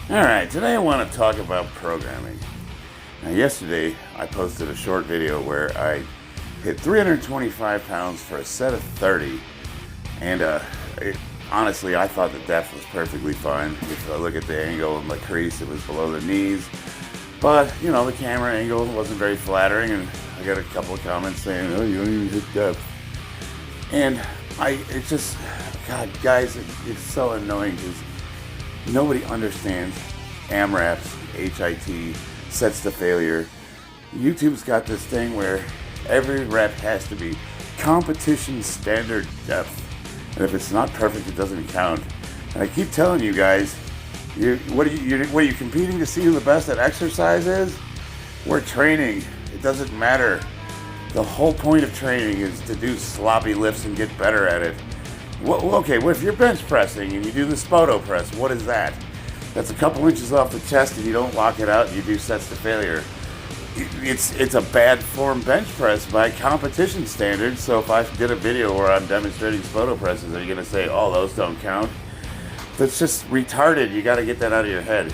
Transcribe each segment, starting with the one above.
Alright, today I want to talk about programming. Now yesterday I posted a short video where I hit 325 pounds for a set of 30, and honestly I thought the depth was perfectly fine. If I look at the angle of my crease, it was below the knees, but you know, the camera angle wasn't very flattering, and I got a couple of comments saying, oh, you don't even hit depth. And it's just, God guys, it's so annoying because nobody understands AMRAPs, HIT, sets to failure. YouTube's got this thing where every rep has to be competition standard depth, and if it's not perfect, it doesn't count. And I keep telling you guys, what are you competing to see who the best at exercise is? We're training. It doesn't matter. The whole point of training is to do sloppy lifts and get better at it. Well, if you're bench pressing and you do the Spoto press, what is that? That's a couple inches off the chest and you don't lock it out and you do sets to failure. It's a bad form bench press by competition standards. So if I did a video where I'm demonstrating Spoto presses, are you going to say, oh, those don't count? That's just retarded. You got to get that out of your head.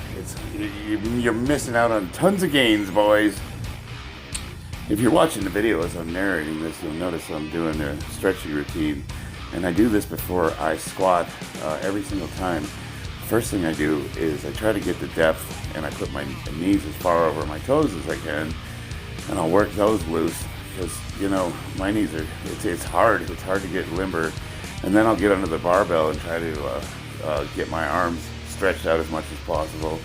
You're missing out on tons of gains, boys. If you're watching the video as I'm narrating this, you'll notice I'm doing a stretching routine. And I do this before I squat every single time. First thing I do is I try to get the depth, and I put my knees as far over my toes as I can, and I'll work those loose because, you know, my knees are, it's hard to get limber. And then I'll get under the barbell and try to get my arms stretched out as much as possible.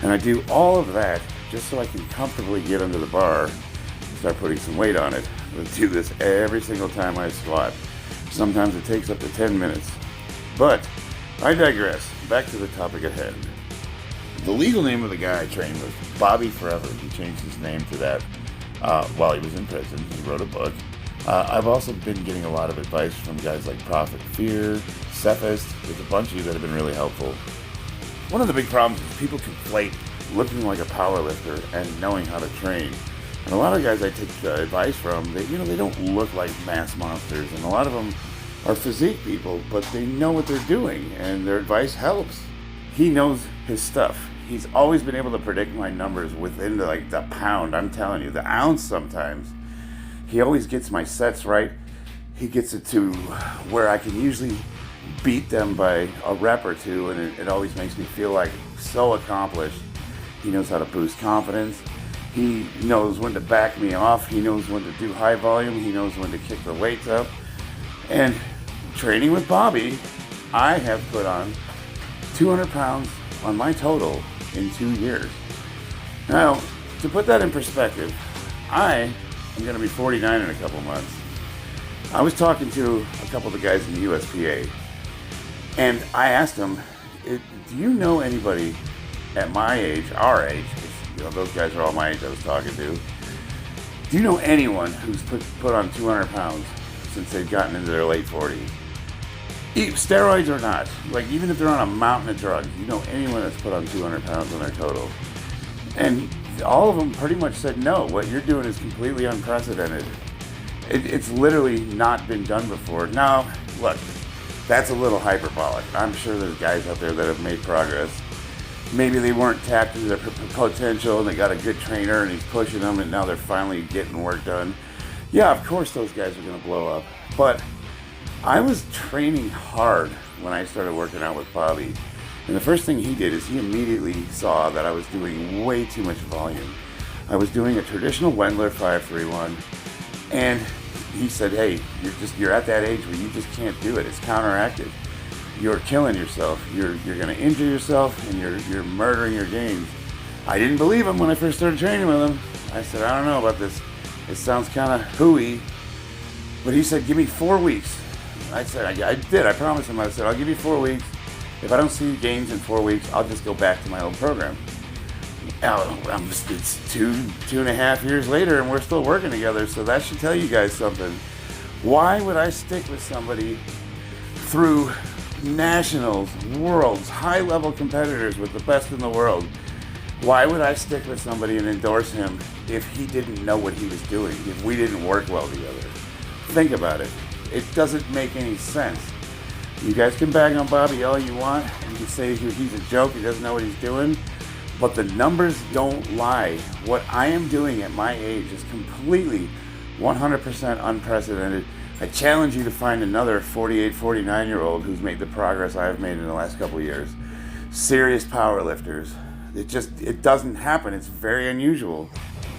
And I do all of that just so I can comfortably get under the bar and start putting some weight on it. I do this every single time I squat. Sometimes it takes up to 10 minutes. But I digress. Back to the topic at hand. The legal name of the guy I trained was Bobby Forever. He changed his name to that while he was in prison. He wrote a book. I've also been getting a lot of advice from guys like Prophet Fear, Cephas. There's a bunch of you that have been really helpful. One of the big problems is people conflate looking like a power lifter and knowing how to train. And a lot of guys I take advice from, they don't look like mass monsters, and a lot of them are physique people, but they know what they're doing, and their advice helps. He knows his stuff. He's always been able to predict my numbers within the pound. I'm telling you, the ounce sometimes. He always gets my sets right. He gets it to where I can usually beat them by a rep or two, and it always makes me feel like so accomplished. He knows how to boost confidence. He knows when to back me off. He knows when to do high volume. He knows when to kick the weights up. And training with Bobby, I have put on 200 pounds on my total in 2 years. Now, to put that in perspective, I am going to be 49 in a couple months. I was talking to a couple of the guys in the USPA, and I asked them, do you know anybody at my age, our age, those guys are all my age I was talking to. Do you know anyone who's put on 200 pounds since they've gotten into their late 40s? Steroids or not, even if they're on a mountain of drugs, you know anyone that's put on 200 pounds on their total? And all of them pretty much said, no, what you're doing is completely unprecedented. It's literally not been done before. Now, look, that's a little hyperbolic. I'm sure there's guys out there that have made progress. Maybe they weren't tapped into their potential and they got a good trainer and he's pushing them and now they're finally getting work done. Yeah, of course those guys are going to blow up. But I was training hard when I started working out with Bobby. And the first thing he did is he immediately saw that I was doing way too much volume. I was doing a traditional Wendler 531, and he said, hey, you're at that age where you just can't do it. It's counteractive. You're killing yourself. You're going to injure yourself, and you're murdering your gains. I didn't believe him when I first started training with him. I said, I don't know about this. It sounds kind of hooey. But he said, give me 4 weeks. I said, I did. I promised him. I said, I'll give you 4 weeks. If I don't see gains in 4 weeks, I'll just go back to my old program. Now, it's two and a half years later, and we're still working together, so that should tell you guys something. Why would I stick with somebody through nationals, worlds, high-level competitors with the best in the world? Why would I stick with somebody and endorse him if he didn't know what he was doing, if we didn't work well together? Think about it. It doesn't make any sense. You guys can bag on Bobby all you want. You can say he's a joke, he doesn't know what he's doing. But the numbers don't lie. What I am doing at my age is completely 100% unprecedented. I challenge you to find another 48, 49-year-old who's made the progress I've made in the last couple of years. Serious power lifters. It doesn't happen. It's very unusual.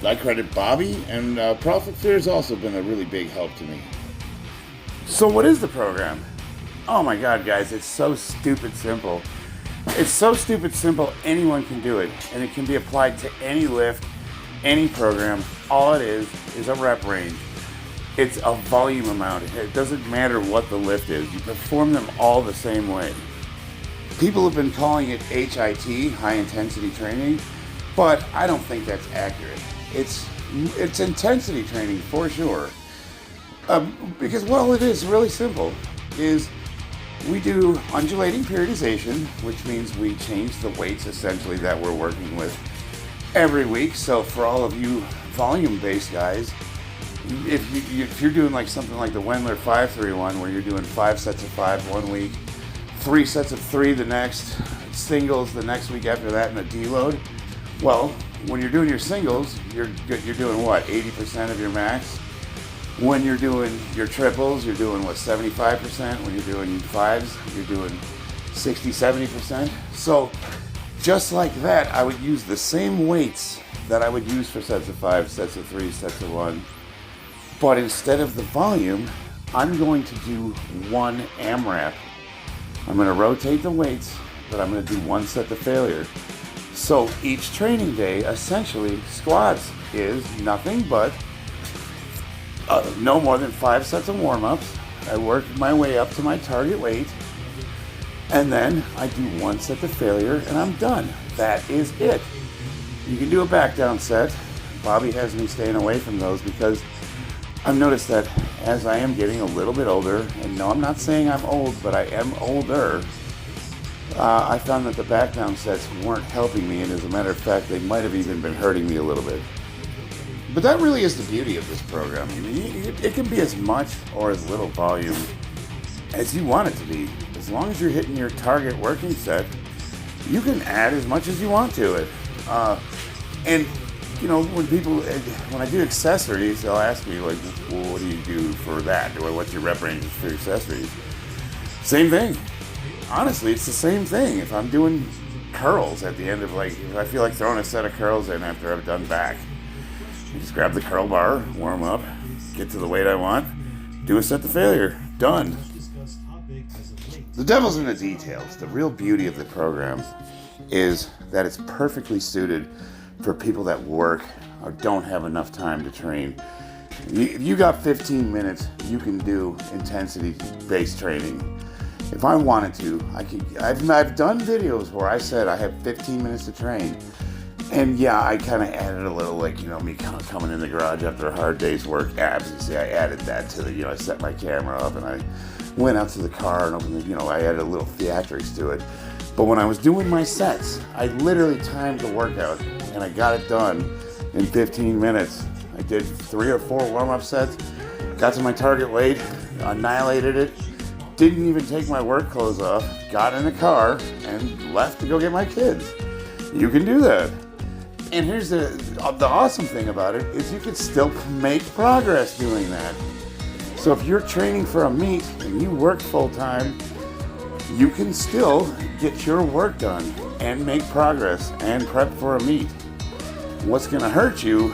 I credit Bobby, and Profit Fear has also been a really big help to me. So what is the program? Oh my God, guys, it's so stupid simple. It's so stupid simple, anyone can do it, and it can be applied to any lift, any program. All it is a rep range. It's a volume amount. It doesn't matter what the lift is. You perform them all the same way. People have been calling it HIT, high intensity training, but I don't think that's accurate. It's intensity training for sure. Because well, it is really simple. We do undulating periodization, which means we change the weights essentially that we're working with every week. So for all of you volume-based guys, if you're doing like something like the Wendler 531, where you're doing 5 sets of 5 one week, 3 sets of 3 the next, singles the next week after that, and a deload. Well, when you're doing your singles, you're doing what, 80% of your max? When you're doing your triples, you're doing what, 75%? When you're doing fives, you're doing 60, 70%. So just like that, I would use the same weights that I would use for sets of 5, sets of 3, sets of 1. But instead of the volume, I'm going to do 1 AMRAP. I'm going to rotate the weights, but I'm going to do 1 set to failure. So each training day, essentially, squats is nothing but no more than 5 sets of warm-ups. I work my way up to my target weight, and then I do 1 set to failure, and I'm done. That is it. You can do a back down set. Bobby has me staying away from those because I've noticed that as I am getting a little bit older, and no, I'm not saying I'm old, but I am older, I found that the back down sets weren't helping me, and as a matter of fact, they might have even been hurting me a little bit. But that really is the beauty of this program. I mean, it can be as much or as little volume as you want it to be. As long as you're hitting your target working set, you can add as much as you want to it. And you know, when I do accessories, they'll ask me like, well, what do you do for that? Or what's your rep ranges for accessories? Same thing. Honestly, it's the same thing. If I'm doing curls at the end of if I feel like throwing a set of curls in after I've done back, I just grab the curl bar, warm up, get to the weight I want, do a set to failure. Done. The devil's in the details. The real beauty of the program is that it's perfectly suited for people that work or don't have enough time to train. If you got 15 minutes, you can do intensity-based training. If I wanted to, I've done videos where I said I have 15 minutes to train. And yeah, I kind of added a little, me kind of coming in the garage after a hard day's work, abs. You see, I added that to the, I set my camera up and I went out to the car and opened the, I added a little theatrics to it. But when I was doing my sets, I literally timed the workout and I got it done in 15 minutes. I did 3 or 4 warm-up sets, got to my target weight, annihilated it, didn't even take my work clothes off, got in the car, and left to go get my kids. You can do that. And here's the awesome thing about it is you can still make progress doing that. So if you're training for a meet and you work full-time, you can still get your work done and make progress and prep for a meet. What's going to hurt you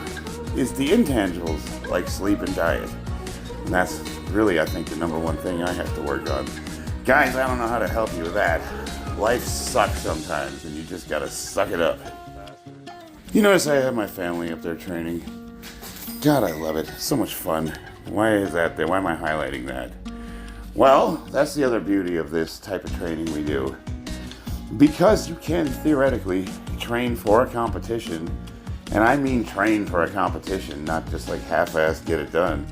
is the intangibles like sleep and diet. And that's really, I think, the number one thing I have to work on. Guys, I don't know how to help you with that. Life sucks sometimes and you just got to suck it up. You notice I have my family up there training. God, I love it. It's so much fun. Why is that there? Why am I highlighting that? Well, that's the other beauty of this type of training we do. Because you can theoretically train for a competition, and I mean train for a competition, not just like half-assed get it done.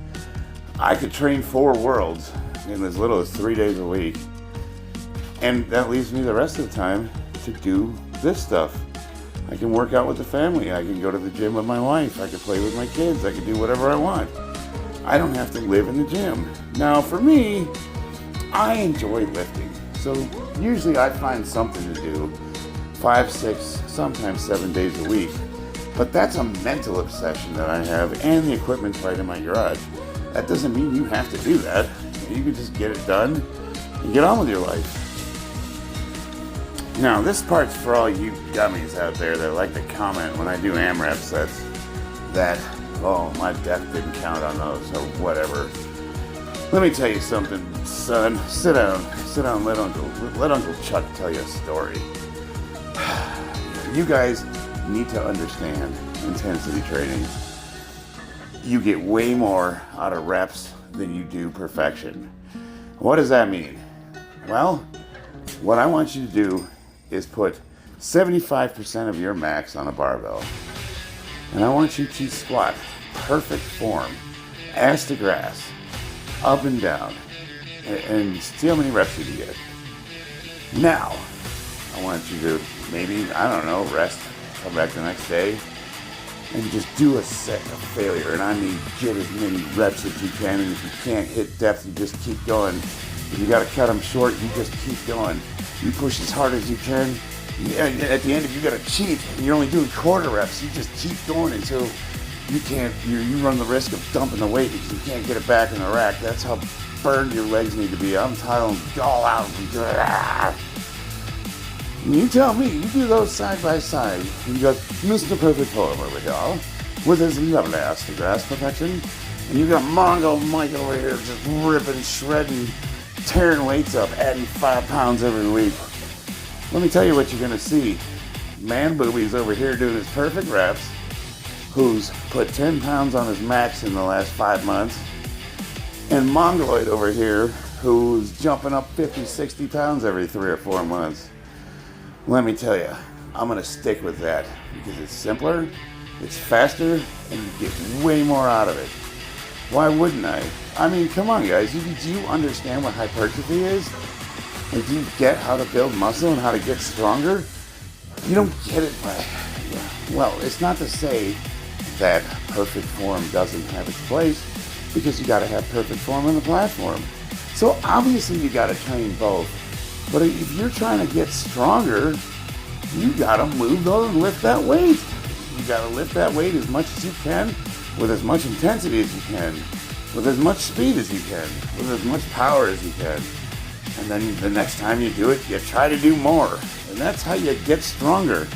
I could train 4 worlds in as little as 3 days a week. And that leaves me the rest of the time to do this stuff. I can work out with the family. I can go to the gym with my wife. I can play with my kids. I can do whatever I want. I don't have to live in the gym. Now, for me, I enjoy lifting. So usually I find something to do 5, 6, sometimes 7 days a week. But that's a mental obsession that I have, and the equipment's right in my garage. That doesn't mean you have to do that. You can just get it done and get on with your life. Now, this part's for all you dummies out there that like to comment when I do AMRAP sets that, oh, my deck didn't count on those, or whatever. Let me tell you something, son. Sit down, let Uncle Chuck tell you a story. You guys need to understand intensity training. You get way more out of reps than you do perfection. What does that mean? Well, what I want you to do is put 75% of your max on a barbell. And I want you to squat perfect form, ass to grass, up and down, and see how many reps you can get. Now, I want you to maybe, I don't know, rest, come back the next day, and just do a set of failure. And I mean, get as many reps as you can, and if you can't hit depth, you just keep going. If you gotta cut them short, you just keep going. You push as hard as you can. At the end, if you gotta cheat, and you're only doing quarter reps, you just keep going until you run the risk of dumping the weight because you can't get it back in the rack. That's how burned your legs need to be. I'm telling them all out. You tell me, you do those side by side. You got Mr. Perfect Form over here with his lovely ass to grass perfection. And you got Mongo Mike over here just ripping, shredding, tearing weights up, adding 5 pounds every week. Let me tell you what you're going to see. Man Boobies over here doing his perfect reps, who's put 10 pounds on his max in the last 5 months. And Mongoloid over here, who's jumping up 50, 60 pounds every 3 or 4 months. Let me tell you, I'm going to stick with that because it's simpler, it's faster, and you get way more out of it. Why wouldn't I? I mean, come on, guys. Do you understand what hypertrophy is? Like, do you get how to build muscle and how to get stronger? You don't get it by... Well, it's not to say that perfect form doesn't have its place, because you got to have perfect form on the platform. So obviously you got to train both. But if you're trying to get stronger, you got to lift that weight. You got to lift that weight as much as you can, with as much intensity as you can, with as much speed as you can, with as much power as you can. And then the next time you do it, you try to do more. And that's how you get stronger.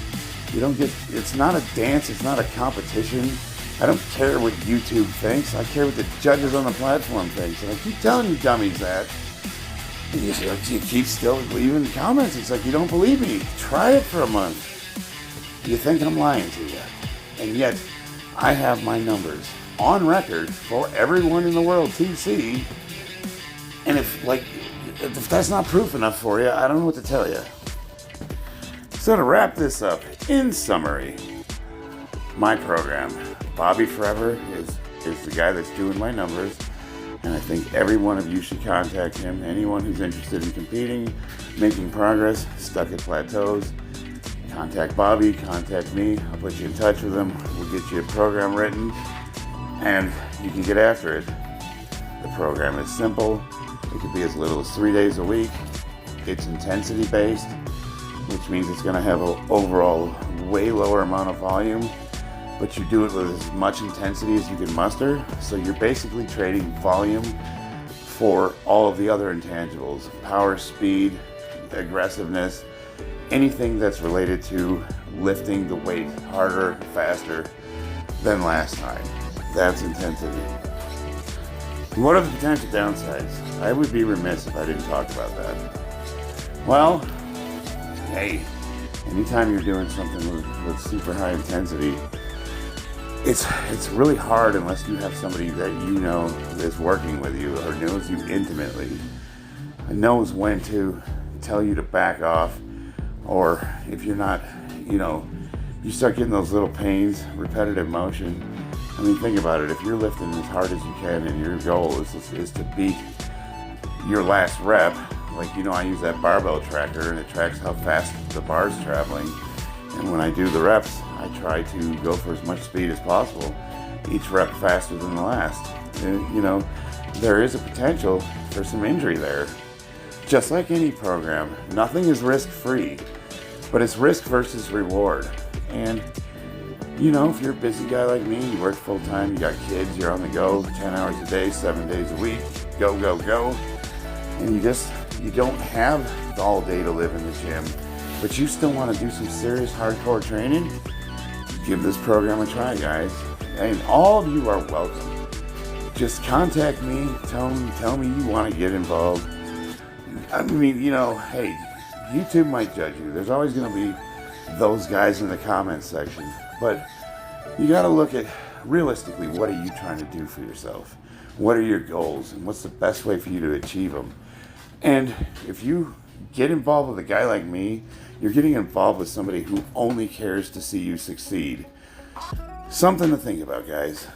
It's not a dance, it's not a competition. I don't care what YouTube thinks. I care what the judges on the platform think. And I keep telling you dummies that. And you keep still leaving comments. It's like, you don't believe me. Try it for a month. You think I'm lying to you. And yet, I have my numbers on record for everyone in the world to see. And if that's not proof enough for you, I don't know what to tell you. So to wrap this up, in summary, my program, Bobby Forever, is the guy that's doing my numbers, and I think every one of you should contact him. Anyone who's interested in competing, making progress, stuck at plateaus, contact Bobby, contact me. I'll put you in touch with him. We'll get you a program written, and you can get after it. The program is simple. It could be as little as 3 days a week. It's intensity based, which means it's going to have an overall way lower amount of volume, but you do it with as much intensity as you can muster. So you're basically trading volume for all of the other intangibles: power, speed, aggressiveness, anything that's related to lifting the weight harder, faster than last time. That's intensity. What are the potential downsides? I would be remiss if I didn't talk about that. Well, hey, anytime you're doing something with super high intensity, it's really hard unless you have somebody that you know is working with you or knows you intimately and knows when to tell you to back off, or if you're not, you start getting those little pains, repetitive motion. I mean, think about it. If you're lifting as hard as you can and your goal is to beat your last rep, I use that barbell tracker and it tracks how fast the bar's traveling. And when I do the reps, I try to go for as much speed as possible, each rep faster than the last. And, there is a potential for some injury there. Just like any program, nothing is risk-free, but it's risk versus reward. And you know, if you're a busy guy like me, you work full time, you got kids, you're on the go 10 hours a day, 7 days a week, go, go, go. And you don't have all day to live in the gym, but you still want to do some serious hardcore training, give this program a try, guys. And all of you are welcome. Just contact me, tell me you want to get involved. I mean, you know, hey, YouTube might judge you. There's always going to be those guys in the comments section. But you got to look at, realistically, what are you trying to do for yourself? What are your goals? And what's the best way for you to achieve them? And if you get involved with a guy like me, you're getting involved with somebody who only cares to see you succeed. Something to think about, guys.